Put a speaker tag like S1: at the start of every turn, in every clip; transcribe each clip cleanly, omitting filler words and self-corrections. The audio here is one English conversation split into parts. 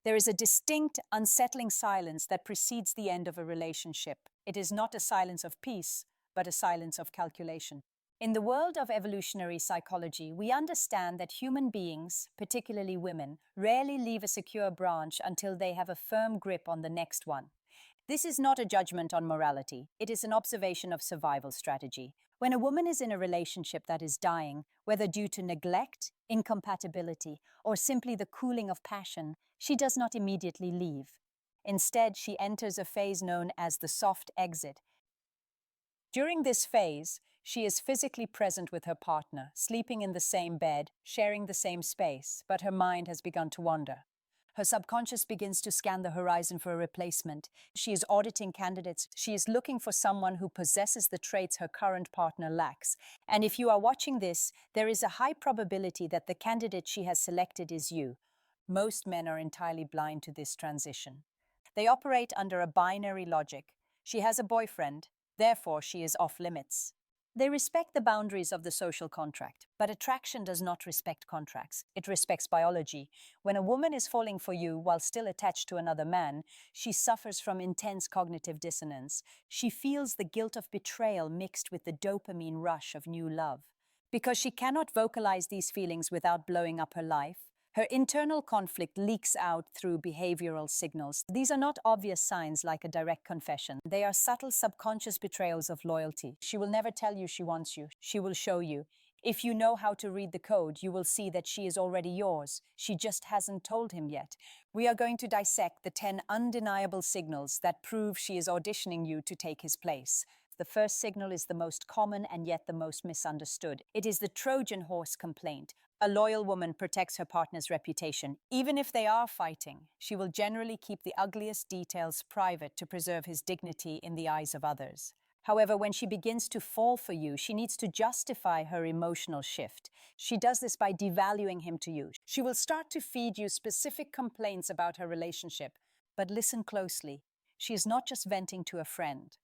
S1: There is a distinct, unsettling silence that precedes the end of a relationship. It is not a silence of peace, but a silence of calculation. In the world of evolutionary psychology, we understand that human beings, particularly women, rarely leave a secure branch until they have a firm grip on the next one. This is not a judgment on morality, it is an observation of survival strategy. When a woman is in a relationship that is dying, whether due to neglect, incompatibility, or simply the cooling of passion, she does not immediately leave. Instead, she enters a phase known as the soft exit. During this phase, she is physically present with her partner, sleeping in the same bed, sharing the same space, but her mind has begun to wander. Her subconscious begins to scan the horizon for a replacement. She is auditing candidates. She is looking for someone who possesses the traits her current partner lacks. And if you are watching this, there is a high probability that the candidate she has selected is you. Most men are entirely blind to this transition. They operate under a binary logic. She has a boyfriend, therefore she is off limits. They respect the boundaries of the social contract, but attraction does not respect contracts. It respects biology. When a woman is falling for you while still attached to another man, she suffers from intense cognitive dissonance. She feels the guilt of betrayal mixed with the dopamine rush of new love. Because she cannot vocalize these feelings without blowing up her life, her internal conflict leaks out through behavioral signals. These are not obvious signs like a direct confession. They are subtle subconscious betrayals of loyalty. She will never tell you she wants you. She will show you. If you know how to read the code, you will see that she is already yours. She just hasn't told him yet. We are going to dissect the 10 undeniable signals that prove she is auditioning you to take his place. The first signal is the most common and yet the most misunderstood. It is the Trojan horse complaint. A loyal woman protects her partner's reputation. Even if they are fighting, she will generally keep the ugliest details private to preserve his dignity in the eyes of others. However, when she begins to fall for you, she needs to justify her emotional shift. She does this by devaluing him to you. She will start to feed you specific complaints about her relationship. But listen closely. She is not just venting to a friend.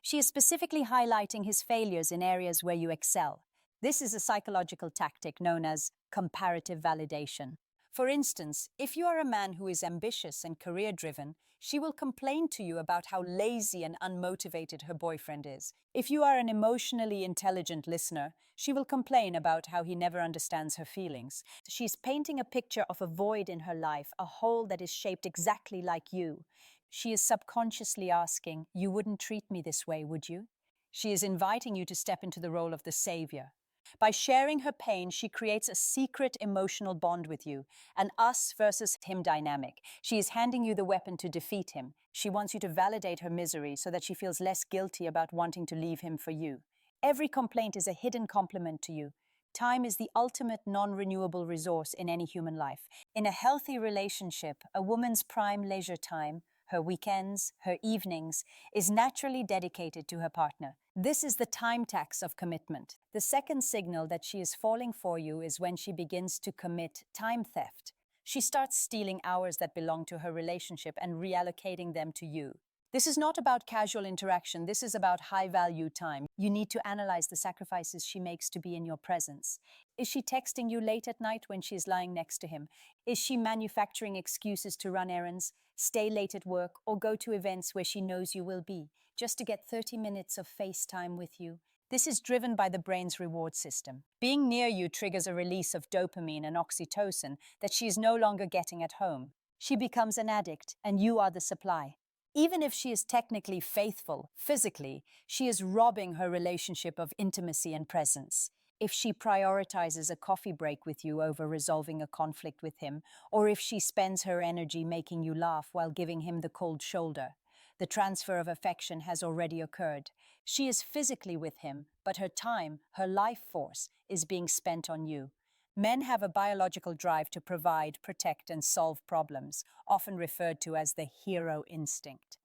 S1: She is specifically highlighting his failures in areas where you excel. This is a psychological tactic known as comparative validation. For instance, if you are a man who is ambitious and career-driven, she will complain to you about how lazy and unmotivated her boyfriend is. If you are an emotionally intelligent listener, she will complain about how he never understands her feelings. She's painting a picture of a void in her life, a hole that is shaped exactly like you. She is subconsciously asking, "You wouldn't treat me this way, would you?" She is inviting you to step into the role of the savior. By sharing her pain, she creates a secret emotional bond with you, an us versus him dynamic. She is handing you the weapon to defeat him. She wants you to validate her misery so that she feels less guilty about wanting to leave him for you. Every complaint is a hidden compliment to you. Time is the ultimate non-renewable resource in any human life. In a healthy relationship, a woman's prime leisure time, her weekends, her evenings, is naturally dedicated to her partner. This is the time tax of commitment. The second signal that she is falling for you is when she begins to commit time theft. She starts stealing hours that belong to her relationship and reallocating them to you. This is not about casual interaction. This is about high-value time. You need to analyze the sacrifices she makes to be in your presence. Is she texting you late at night when she is lying next to him? Is she manufacturing excuses to run errands, stay late at work, or go to events where she knows you will be, just to get 30 minutes of FaceTime with you? This is driven by the brain's reward system. Being near you triggers a release of dopamine and oxytocin that she is no longer getting at home. She becomes an addict, and you are the supply. Even if she is technically faithful, physically, she is robbing her relationship of intimacy and presence. If she prioritizes a coffee break with you over resolving a conflict with him, or if she spends her energy making you laugh while giving him the cold shoulder, the transfer of affection has already occurred. She is physically with him, but her time, her life force, is being spent on you. Men have a biological drive to provide, protect, and solve problems, often referred to as the hero instinct.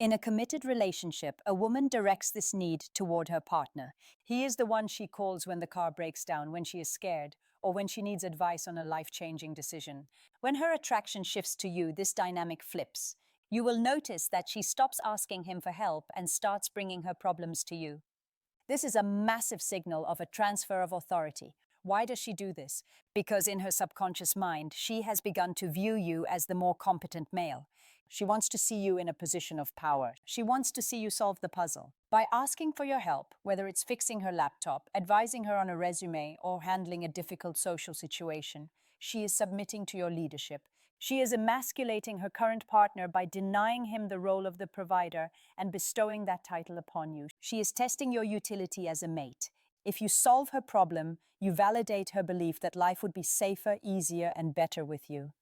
S1: In a committed relationship, a woman directs this need toward her partner. He is the one she calls when the car breaks down, when she is scared, or when she needs advice on a life-changing decision. When her attraction shifts to you, this dynamic flips. You will notice that she stops asking him for help and starts bringing her problems to you. This is a massive signal of a transfer of authority. Why does she do this? Because in her subconscious mind, she has begun to view you as the more competent male. She wants to see you in a position of power. She wants to see you solve the puzzle. By asking for your help, whether it's fixing her laptop, advising her on a resume, or handling a difficult social situation, she is submitting to your leadership. She is emasculating her current partner by denying him the role of the provider and bestowing that title upon you. She is testing your utility as a mate. If you solve her problem, you validate her belief that life would be safer, easier, and better with you.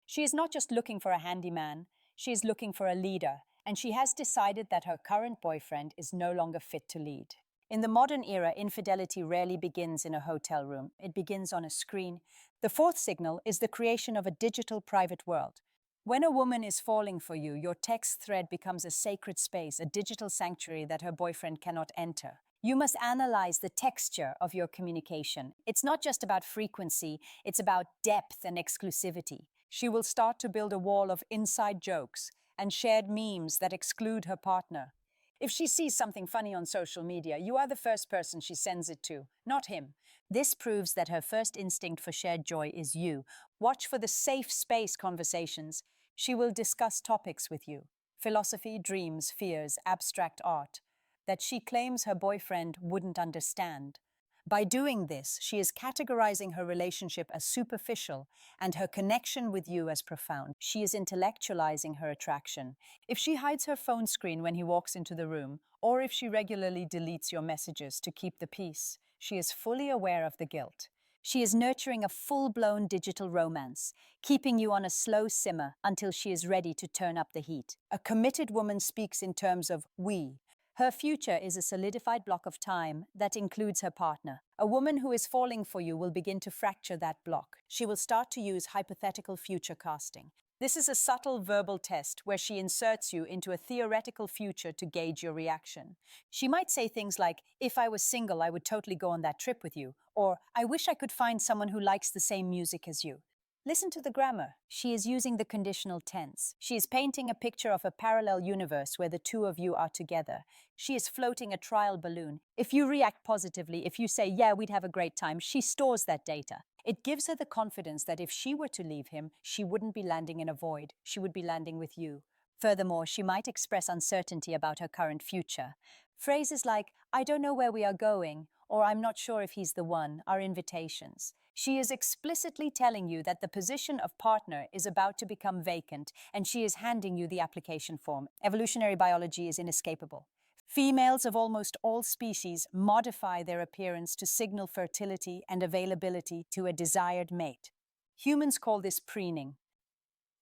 S1: She is not just looking for a handyman, she is looking for a leader, and she has decided that her current boyfriend is no longer fit to lead. In the modern era, infidelity rarely begins in a hotel room. It begins on a screen. The fourth signal is the creation of a digital private world. When a woman is falling for you, your text thread becomes a sacred space, a digital sanctuary that her boyfriend cannot enter. You must analyze the texture of your communication. It's not just about frequency, it's about depth and exclusivity. She will start to build a wall of inside jokes and shared memes that exclude her partner. If she sees something funny on social media, you are the first person she sends it to, not him. This proves that her first instinct for shared joy is you. Watch for the safe space conversations. She will discuss topics with you: philosophy, dreams, fears, abstract art that she claims her boyfriend wouldn't understand. By doing this, she is categorizing her relationship as superficial and her connection with you as profound. She is intellectualizing her attraction. If she hides her phone screen when he walks into the room, or if she regularly deletes your messages to keep the peace, she is fully aware of the guilt. She is nurturing a full-blown digital romance, keeping you on a slow simmer until she is ready to turn up the heat. A committed woman speaks in terms of we. Her future is a solidified block of time that includes her partner. A woman who is falling for you will begin to fracture that block. She will start to use hypothetical future casting. This is a subtle verbal test where she inserts you into a theoretical future to gauge your reaction. She might say things like, "If I was single, I would totally go on that trip with you," or "I wish I could find someone who likes the same music as you." Listen to the grammar. She is using the conditional tense. She is painting a picture of a parallel universe where the two of you are together. She is floating a trial balloon. If you react positively, if you say, "Yeah, we'd have a great time," she stores that data. It gives her the confidence that if she were to leave him, she wouldn't be landing in a void. She would be landing with you. Furthermore, she might express uncertainty about her current future. Phrases like, "I don't know where we are going," or "I'm not sure if he's the one," are invitations. She is explicitly telling you that the position of partner is about to become vacant, and she is handing you the application form. Evolutionary biology is inescapable. Females of almost all species modify their appearance to signal fertility and availability to a desired mate. Humans call this preening.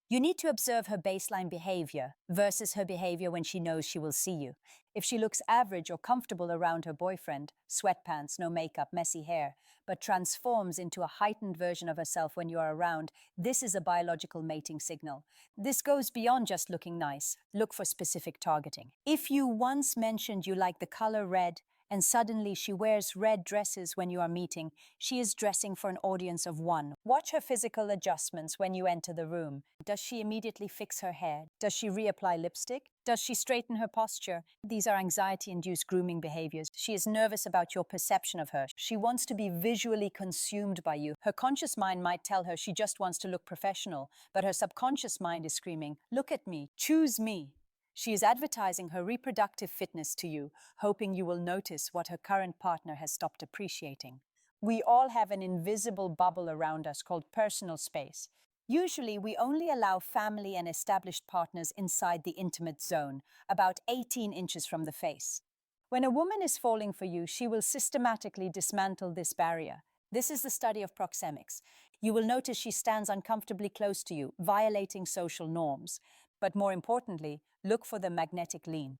S1: You need to observe her baseline behavior versus her behavior when she knows she will see you. If she looks average or comfortable around her boyfriend, sweatpants, no makeup, messy hair, but transforms into a heightened version of herself when you are around, this is a biological mating signal. This goes beyond just looking nice. Look for specific targeting. If you once mentioned you like the color red, and suddenly she wears red dresses when you are meeting, she is dressing for an audience of one. Watch her physical adjustments when you enter the room. Does she immediately fix her hair? Does she reapply lipstick? Does she straighten her posture? These are anxiety-induced grooming behaviors. She is nervous about your perception of her. She wants to be visually consumed by you. Her conscious mind might tell her she just wants to look professional, but her subconscious mind is screaming, "Look at me, choose me." She is advertising her reproductive fitness to you, hoping you will notice what her current partner has stopped appreciating. We all have an invisible bubble around us called personal space. Usually, we only allow family and established partners inside the intimate zone, about 18 inches from the face. When a woman is falling for you, she will systematically dismantle this barrier. This is the study of proxemics. You will notice she stands uncomfortably close to you, violating social norms. But more importantly, look for the magnetic lean.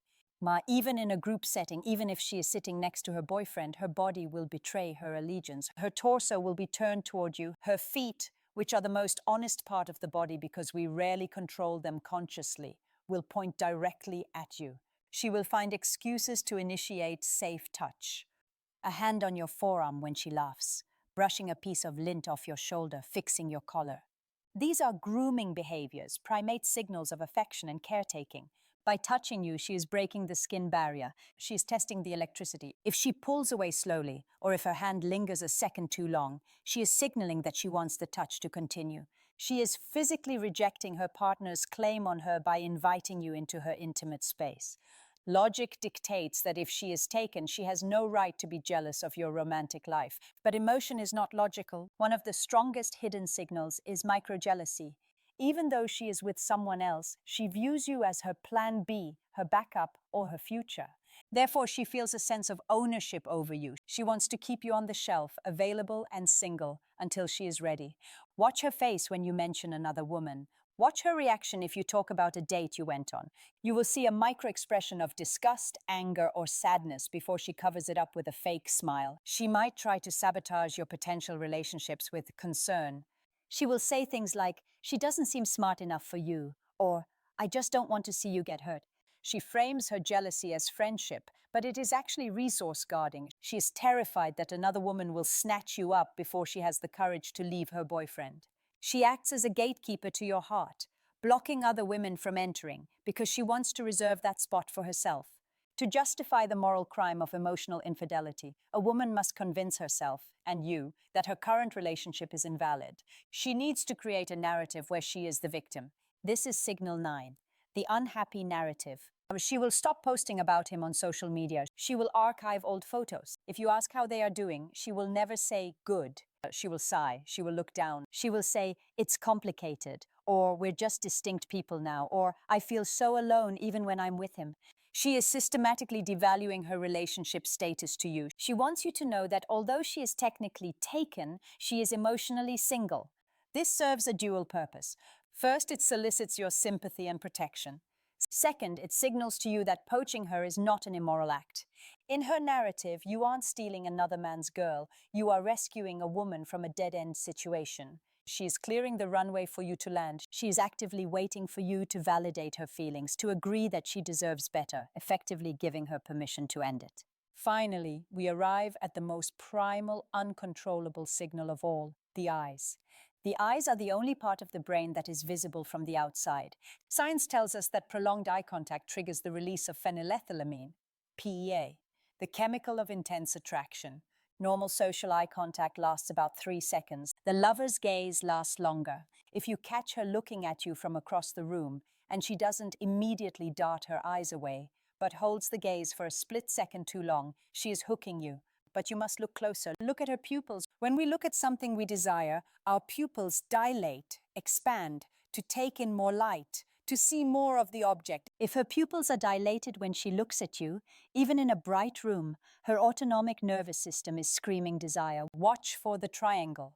S1: Even in a group setting, even if she is sitting next to her boyfriend, her body will betray her allegiance. Her torso will be turned toward you. Her feet, which are the most honest part of the body because we rarely control them consciously, will point directly at you. She will find excuses to initiate safe touch. A hand on your forearm when she laughs, brushing a piece of lint off your shoulder, fixing your collar. These are grooming behaviors, primate signals of affection and caretaking. By touching you, she is breaking the skin barrier. She is testing the electricity. If she pulls away slowly, or if her hand lingers a second too long, she is signaling that she wants the touch to continue. She is physically rejecting her partner's claim on her by inviting you into her intimate space. Logic dictates that if she is taken, she has no right to be jealous of your romantic life. But emotion is not logical. One of the strongest hidden signals is microjealousy. Even though she is with someone else, she views you as her plan B, her backup, or her future. Therefore, she feels a sense of ownership over you. She wants to keep you on the shelf, available and single, until she is ready. Watch her face when you mention another woman. Watch her reaction if you talk about a date you went on. You will see a micro expression of disgust, anger, or sadness before she covers it up with a fake smile. She might try to sabotage your potential relationships with concern. She will say things like, "She doesn't seem smart enough for you," or "I just don't want to see you get hurt." She frames her jealousy as friendship, but it is actually resource guarding. She is terrified that another woman will snatch you up before she has the courage to leave her boyfriend. She acts as a gatekeeper to your heart, blocking other women from entering because she wants to reserve that spot for herself. To justify the moral crime of emotional infidelity, a woman must convince herself, and you, that her current relationship is invalid. She needs to create a narrative where she is the victim. This is signal 9, the unhappy narrative. She will stop posting about him on social media. She will archive old photos. If you ask how they are doing, she will never say good. She will sigh. She will look down. She will say, "It's complicated," or "We're just distinct people now," or "I feel so alone even when I'm with him." She is systematically devaluing her relationship status to you. She wants you to know that although she is technically taken, she is emotionally single. This serves a dual purpose. First, it solicits your sympathy and protection. Second, it signals to you that poaching her is not an immoral act. In her narrative, you aren't stealing another man's girl, you are rescuing a woman from a dead-end situation. She is clearing the runway for you to land. She is actively waiting for you to validate her feelings, to agree that she deserves better, effectively giving her permission to end it. Finally, we arrive at the most primal, uncontrollable signal of all, the eyes. The eyes are the only part of the brain that is visible from the outside. Science tells us that prolonged eye contact triggers the release of phenylethylamine, PEA, the chemical of intense attraction. Normal social eye contact lasts about 3 seconds. The lover's gaze lasts longer. If you catch her looking at you from across the room and she doesn't immediately dart her eyes away, but holds the gaze for a split second too long, she is hooking you. But you must look closer. Look at her pupils. When we look at something we desire, our pupils dilate, expand, to take in more light, to see more of the object. If her pupils are dilated when she looks at you, even in a bright room, her autonomic nervous system is screaming desire. Watch for the triangle.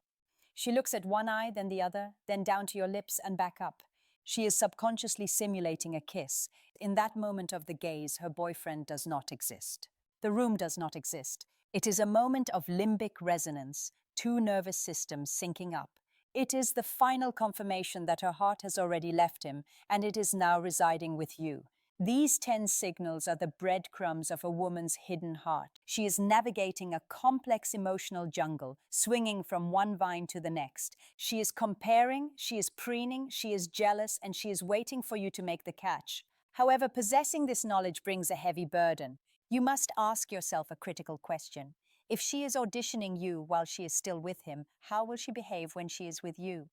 S1: She looks at one eye, then the other, then down to your lips and back up. She is subconsciously simulating a kiss. In that moment of the gaze, her boyfriend does not exist. The room does not exist. It is a moment of limbic resonance, two nervous systems syncing up. It is the final confirmation that her heart has already left him, and it is now residing with you. These 10 signals are the breadcrumbs of a woman's hidden heart. She is navigating a complex emotional jungle, swinging from one vine to the next. She is comparing, she is preening, she is jealous, and she is waiting for you to make the catch. However, possessing this knowledge brings a heavy burden. You must ask yourself a critical question. If she is auditioning you while she is still with him, how will she behave when she is with you?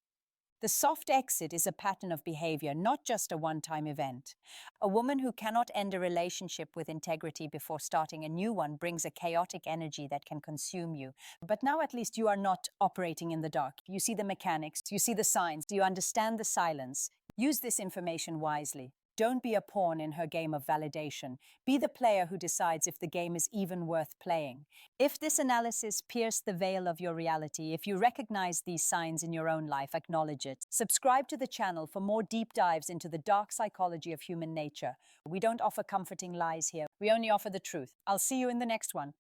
S1: The soft exit is a pattern of behavior, not just a one-time event. A woman who cannot end a relationship with integrity before starting a new one brings a chaotic energy that can consume you. But now at least you are not operating in the dark. You see the mechanics, you see the signs, you understand the silence. Use this information wisely. Don't be a pawn in her game of validation. Be the player who decides if the game is even worth playing. If this analysis pierced the veil of your reality, if you recognize these signs in your own life, acknowledge it. Subscribe to the channel for more deep dives into the dark psychology of human nature. We don't offer comforting lies here. We only offer the truth. I'll see you in the next one.